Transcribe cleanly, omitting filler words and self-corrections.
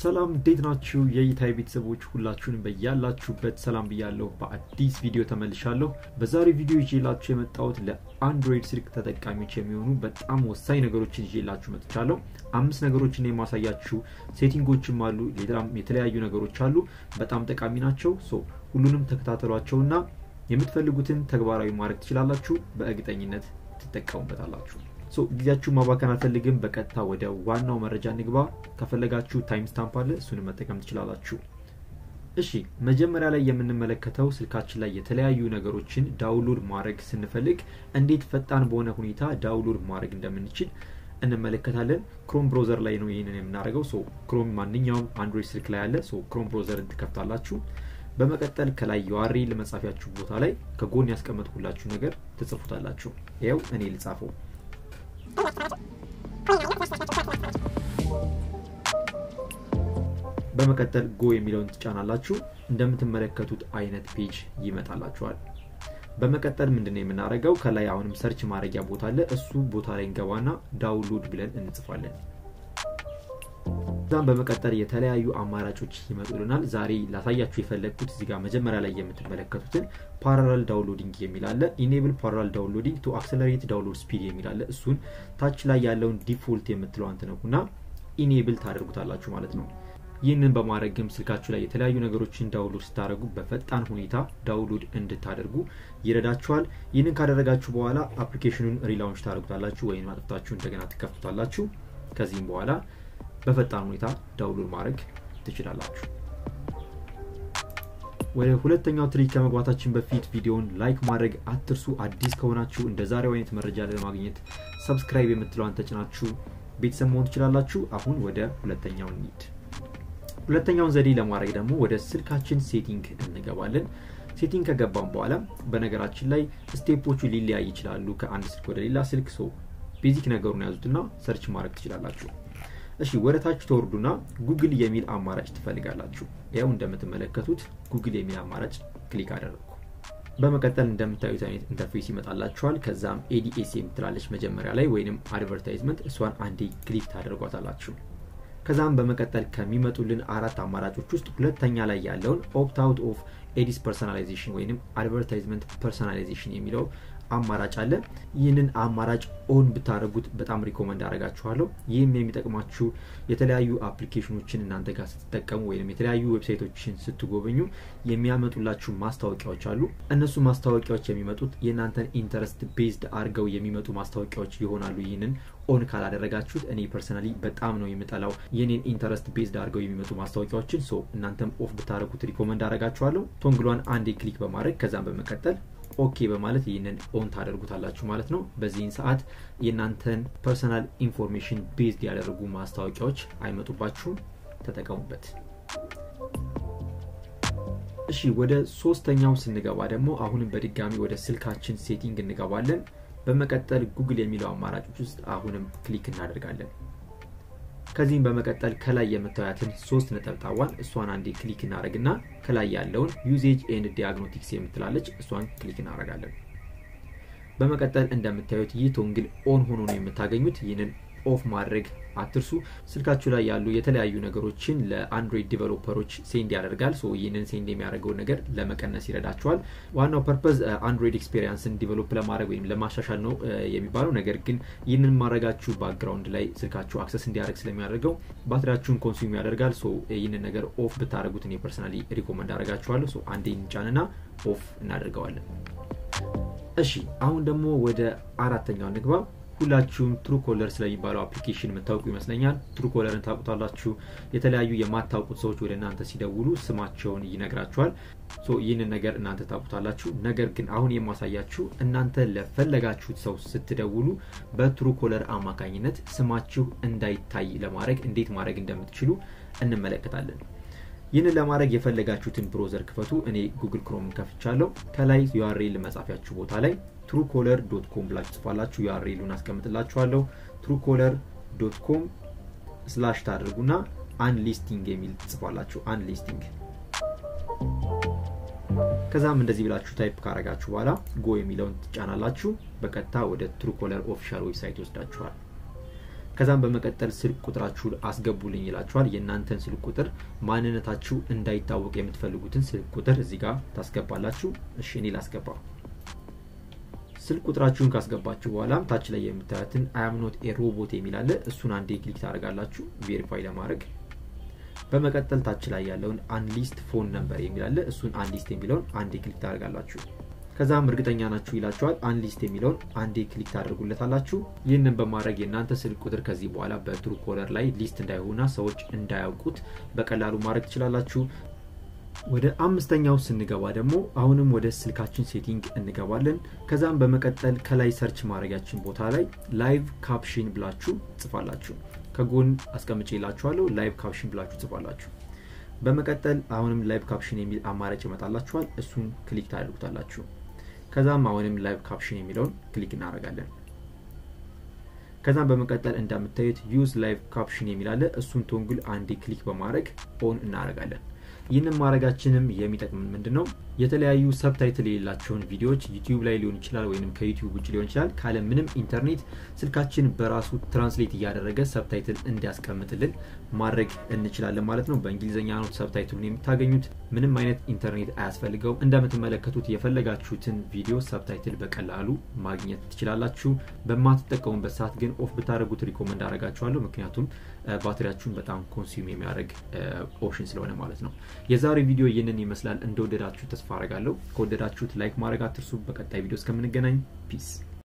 ሰላም እንዴት ናችሁ የኢታይ ቤተሰቦች ሁላችሁንም በያላችሁበት ሰላም ብያለሁ በአዲስ ቪዲዮ ተመልሻለሁ በዛሬው ቪዲዮ ይዤላችሁ የመጣሁት ለአንድሮይድ ስልክ ተጠቃሚዎች የሚሆኑ በጣም ወሳኝ ነገሮችን ይዤላችሁ መጥቻለሁ 5 ነገሮችን የማሳያችሁ ሴቲንጎችም አሉ ሌላም የተለያዩ ነገሮች አሉ በጣም ጠቃሚ ናቸው ሁሉንም ተከታተሏቸውና የምትፈልጉትን ተግባራዊ ማድረግ ትችላላችሁ በእርግጠኝነት ትጠቀሙበታላችሁ ጊዜያችሁ ማባከን አልፈልግም በቀጥታ ወደ ዋናው መረጃ ንግባ ከፈለጋችሁ ታይም ስታምፕ አለ እሱን መጠቀም ትችላላችሁ እሺ መጀመሪያ ላይ የምንመለከተው ስልካችን ላይ የተለያዩ ነገሮችን ዳውንሎድ ማድረግ ስንፈልግ እንዴት ፈጣን በሆነ ሁኔታ ዳውንሎድ ማድረግ እንደምንችል እንመለከታለን ክሮም ብራውዘር ላይ ነው ይሄንን የምናደርገው ክሮም ማንኛውም አንድሮይድ ስልክ ላይ አለ ክሮም ብራውዘር ትከፍታላችሁ በመቀጠል ከላይ URL ለመጻፊያችሁ ቦታ ላይ ከጎን ያስቀመጥኩላችሁ ነገር ትጽፉታላችሁ ይሄው እኔ ልጻፈው በመቀጠል go የሚለውን ትጫናላችሁ እንደምትመለከቱት አይነት ፔጅ ይመጣላችኋል በመቀጠል ምንድነው የምናደርገው ከላይ አሁንም ሰርች ማድረጊያ ቦታ አለ እሱ ቦታ ላይ እንገባና ዳውንሎድ ብለን እንጽፋለን ዛም በመቀጠል የተለያዩ አማራጮች ይመጡልናል ዛሬ ላሳያችሁ የፈለኩት እዚህ ጋር መጀመሪያ ላይ የምትመለከቱትን parallel downloading የሚል አለ enable parallel downloading to accelerate download speed የሚል አለ እሱን ታች ላይ ያለውን ዲፎልት የምትለው አንተ ነውና enable ታደርጉታላችሁ ማለት ነው ይህንን በማድረግም ስልካችሁ ላይ የተለያዩ ነገሮችን ዳውንሎድ ስታደርጉ በፈጣን ሁኔታ ዳውንሎድ እንድታደርጉ ይረዳችኋል ይህንን ካደረጋችሁ በኋላ አፕሊኬሽኑን ሪላውንች ታደርጉታላችሁ ወይም አጥፍታችሁ እንደገና ትከፍቱታላችሁ ከዚህም በኋላ በፈጣን ሁኔታ ዳውንሎድ ማድረግ ትችላላችሁ ወደ ሁለተኛው ትሪክ ከመግባታችን በፊት ቪዲዮውን ላይክ ማድረግ አትርሱ አዲስ ከሆናችሁ እንደ ዛሬው አይነት መረጃ ለማግኘት ሰብስክራይብ የምትለውን ተጭናችሁ ቤተሰብ መሆን ትችላላችሁ አሁን ወደ ሁለተኛው እንሂድ ሁለተኛውን ዘዴ ለማድረግ ደግሞ ወደ ስልካችን ሴቲንግ እንገባለን ሴቲንግ ከገባን በኋላ በነገራችን ላይ ስቴፖቹ ሊለያይ ይችላሉ ከአንድ ስልክ ወደ ሌላ ስልክ ቤዚክ ነገሩን ያዙትና ሰርች ማድረግ ትችላላችሁ እሺ ወደታች ተወርዱና ጉግል የሚል አማራጭ ትፈልጋላችሁ ያው እንደምትመለከቱት ጉግል የሚል አማራጭ ክሊክ አደረኩ በመቀጠል እንደምታዩት አይነት ኢንተርፌስ ይመጣላችኋል ከዛም ADS የምትላለች መጀመሪያ ላይ ወይንም አድቨርታይዝመንት እሷን አንዴ ክሊክ ታደርጓታላችሁ ከዛም በመቀጠል ከሚመጡልን አራት አማራጮች ውስጥ ሁለተኛ ላይ ያለውን opt out of ADS personalization ወይንም advertisement personalization የሚለው አማራጭ አለ ይህንን አማራጭ ኦን ብታረጉት በጣም ሪኮመንድ አደርጋችኋለሁ ይህም የሚጠቅማችሁ የተለያዩ አፕሊኬሽኖችን እናንተ ጋር ስትጠቀሙ ወይንም የተለያዩ ዌብሳይቶችን ስትጎበኙ የሚያመጡላችሁ ማስታወቂያዎች አሉ እነሱ ማስታወቂያዎች የሚመጡት የናንተን ኢንተረስት ቤዝድ አርገው የሚመጡ ማስታወቂያዎች ይሆናሉ ይህንን ኦን ካላደረጋችሁት እኔ ፐርሰናሊ በጣም ነው የምጠላው የኔን ኢንተረስት ቤዝድ አርገው የሚመጡ ማስታወቂያዎችን እናንተም ኦፍ ብታረጉት ሪኮመንድ አደርጋችኋለሁ ቶንግሏን አንዴ ክሊክ በማድረግ ከዛም በመቀጠል ኦኬ በማለት ይህንን ኦን ታደርጉታላችሁ ማለት ነው በዚህን ሰዓት የናንተን ፐርሰናል ኢንፎርሜሽን ቤዝድ ያደረጉ ማስታወቂያዎች አይመጡባችሁም ተጠቀሙበት እሺ ወደ ሶስተኛው ስንገባ ደግሞ አሁንም በድጋሚ ወደ ስልካችን ሴቲንግ እንገባለን በመቀጠል ጉግል የሚለው አማራጮች ውስጥ አሁንም ክሊክ እናደርጋለን ከዚህም በመቀጠል ከላይ የምታዩትን 3 ነጥብጣዋን እሷን አንዴ ክሊክ እናደርግና ከላይ ያለውን ዩሴጅ ኤንድ ዲያግኖስቲክስ የምትላለች እሷን ክሊክ እናደርጋለን በመቀጠል እንደምታዩት ይህ ቶንግል ኦን ሆኖ ነው የምታገኙት ይህንን ኦፍ ማድረግ አትርሱ ስልካችሁ ላይ ያሉ የተለያዩ ነገሮችን ለአንድሮይድ ዲቨሎፐሮች ሴንድ ያደርጋል ይህንን ሴንድ የሚያደርገው ነገር ለመቀነስ ይረዳችኋል ዋናው ፐርፐዝ አንድሮይድ ኤክስፒሪየንስን ዲቨሎፕ ለማድረግ ወይም ለማሻሻል ነው የሚባለው ነገር ግን ይህንን ማድረጋችሁ ባክግራውንድ ላይ ስልካችሁ አክሰስ እንዲያደርግ ስለሚያደርገው ባትሪያችሁን ኮንሱም ያደርጋል ይህንን ነገር ኦፍ ብታደርጉት እኔ ፐርሰናሊ ሪኮመንድ አደርጋችኋለሁ አንዴ እንጫንና ኦፍ እናደርገዋለን እሺ አሁን ደግሞ ወደ አራተኛው ንግባ ሁላችሁም ትሩኮለር ስለሚባለው አፕሊኬሽን መታወቁ ይመስለኛል ትሩኮለርን ታውቁታላችሁ የተለያዩ የማታውቁት ሰዎች ወደ እናንተ ሲደውሉ ስማቸውን ይነግራችኋል ይህንን ነገር እናንተ ታውቁታላችሁ ነገር ግን አሁን የማሳያችሁ እናንተ ለፈለጋችሁት ሰው ስትደውሉ በትሩኮለር አማካኝነት ስማችሁ እንዳይታይ ለማድረግ እንዴት ማድረግ እንደምትችሉ እንመለከታለን ይህንን ለማድረግ የፈለጋችሁትን ብራውዘር ክፈቱ እኔ ጉግል ክሮም ከፍቻለሁ ከላይ URL መጻፊያችሁ ቦታ ላይ truecaller.com ብላችሁ ጽፋላችሁ URL-ን አስቀምጥላችኋለሁ truecaller.com/ ታደርጉና unlisting የሚል ጽፋላችሁ unlisting ከዛም እንደዚህ ብላችሁ ታይፕ ካረጋችሁ በኋላ go የሚለውን ትጫናላችሁ በቀጥታ ወደ truecaller ኦፊሻል ዌብሳይት ወስዳችኋል ከዛም በመቀጠል ስልክ ቁጥራችሁን አስገቡልኝ ይላችኋል የናንተን ስልክ ቁጥር ማንነታችሁ እንዳይታወቅ የምትፈልጉትን ስልክ ቁጥር እዚህ ጋር ታስገባላችሁ እሺ እኔ ላስገባው ስልክ ቁጥራችሁን ካስገባችሁ በኋላ ታች ላይ የምታዩትን I am not a robot የሚል አለ እሱን አንዴ ክሊክ ታደርጋላችሁ ቬሪፋይ ለማድረግ በመቀጠል ታች ላይ ያለውን አንሊስት ፎን ነምበር የሚል አለ እሱን አንሊስት የሚለውን አንዴ ክሊክ ታደርጋላችሁ ከዛም እርግጠኛ ናችሁ ይላችኋል አንሊስት የሚለውን አንዴ ክሊክ ታደርጉለታላችሁ ይህንን በማድረግ የናንተ ስልክ ቁጥር ከዚህ በኋላ በትሩ ኮለር ላይ ሊስት እንዳይሆንና ሰዎች እንዳያውቁት በቀላሉ ማድረግ ትችላላችሁ ወደ አምስተኛው ስንገባ ደግሞ አሁንም ወደ ስልካችን ሴቲንግ እንገባለን ከዛም በመቀጠል ከላይ ሰርች ማድረጊያችን ቦታ ላይ ላይቭ ካፕሽን ብላችሁ ጽፋላችሁ ከጎን አስቀምጬላችኋለሁ ላይቭ ካፕሽን ብላችሁ ጽፋላችሁ በመቀጠል አሁንም ላይቭ ካፕሽን የሚል አማራጭ ይመጣላችኋል እሱን ክሊክ ታደርጉታላችሁ ከዛም አሁንም ላይቭ ካፕሽን የሚለውን ክሊክ እናደርጋለን ከዛም በመቀጠል እንደምታዩት ዩዝ ላይቭ ካፕሽን የሚል አለ እሱን ቶንግል አንዴ ክሊክ በማድረግ ኦን እናደርጋለን ይህንን ማድረጋችንም የሚጠቅመን ምንድነው የተለያዩ ሰብታይትል የሌላቸውን ቪዲዮዎች ዩቲዩብ ላይ ሊሆን ይችላል ወይንም ከዩቲዩብ ውጭ ሊሆን ይችላል ካለ ምንም ኢንተርኔት ስልካችን በራሱ ትራንስሌት ያደረገ ሰብታይትል እንዲያስቀምጥልን ማድረግ እንችላለን ማለት ነው በእንግሊዘኛ ነው ሰብታይትሉን የምታገኙት ምንም አይነት ኢንተርኔት አያስፈልገው እንደምትመለከቱት የፈለጋችሁትን ቪዲዮ ሰብታይትል በቀላሉ ማግኘት ትችላላችሁ በማትጠቀሙበት ሰዓት ግን ኦፍ ብታደርጉት ሪኮመንድ አደርጋችኋለሁ ምክንያቱም ባትሪያችሁን በጣም ኮንሱም የሚያደርግ ኦፕሽን ስለሆነ ማለት ነው የዛሬው ቪዲዮ ይህንን ይመስላል እንደወደዳችሁ ተስፋ አደርጋለሁ ከወደዳችሁት ላይክ ማድረግ አትርሱ በቀጣይ ቪዲዮ እስከምንገናኝ ፒስ